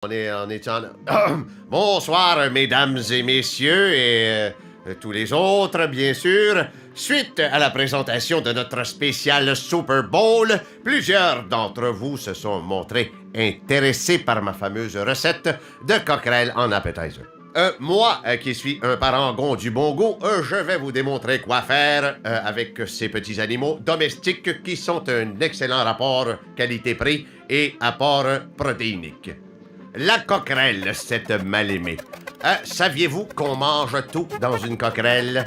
On est en... Bonsoir, mesdames et messieurs, et tous les autres, bien sûr. Suite à la présentation de notre spécial Super Bowl, plusieurs d'entre vous se sont montrés intéressés par ma fameuse recette de coquerelle en appetizer. Moi, qui suis un parangon du bon goût, je vais vous démontrer quoi faire avec ces petits animaux domestiques qui sont un excellent rapport qualité-prix et apport protéinique. La coquerelle, cette mal-aimée. Saviez-vous qu'on mange tout dans une coquerelle?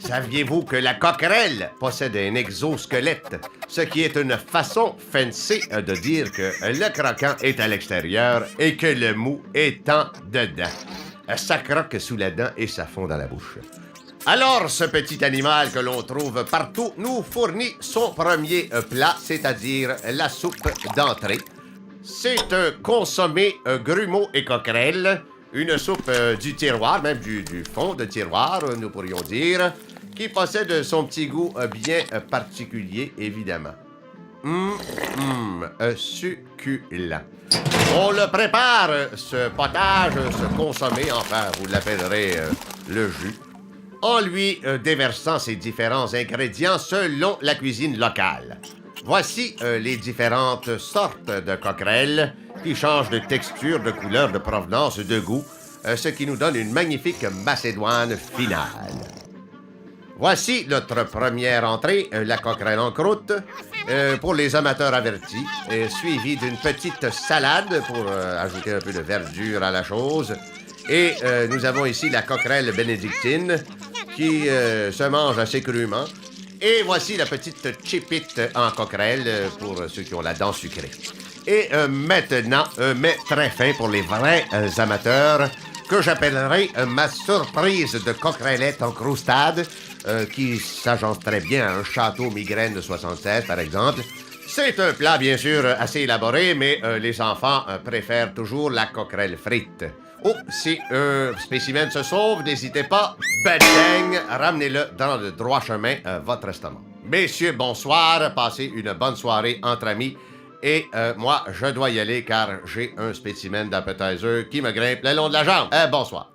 Saviez-vous que la coquerelle possède un exosquelette, ce qui est une façon fancy de dire que le croquant est à l'extérieur et que le mou est en dedans. Ça croque sous la dent et ça fond dans la bouche. Alors, ce petit animal que l'on trouve partout nous fournit son premier plat, c'est-à-dire la soupe d'entrée. C'est un consommé grumeaux et coquerelle, une soupe du tiroir, même du fond de tiroir, nous pourrions dire, qui possède son petit goût bien particulier, évidemment. Succulent. On le prépare, ce potage, ce consommé, enfin, vous l'appellerez le jus, en lui déversant ses différents ingrédients selon la cuisine locale. Voici les différentes sortes de coquerelles qui changent de texture, de couleur, de provenance, de goût, ce qui nous donne une magnifique macédoine finale. Voici notre première entrée, la coquerelle en croûte, pour les amateurs avertis, suivie d'une petite salade pour ajouter un peu de verdure à la chose. Et nous avons ici la coquerelle bénédictine qui se mange assez crûment. Et voici la petite chipite en coquerelle pour ceux qui ont la dent sucrée. Et maintenant, un mets très fin pour les vrais amateurs que j'appellerai ma surprise de coquerellette en croustade qui s'agence très bien à un château migraine de 76, par exemple. C'est un plat, bien sûr, assez élaboré, mais les enfants préfèrent toujours la coquerelle frite. Oh, si un spécimen se sauve, n'hésitez pas, bang, ramenez-le dans le droit chemin, votre estomac. Messieurs, bonsoir, passez une bonne soirée entre amis. Et moi, je dois y aller car j'ai un spécimen d'appetizer qui me grimpe le long de la jambe. Bonsoir.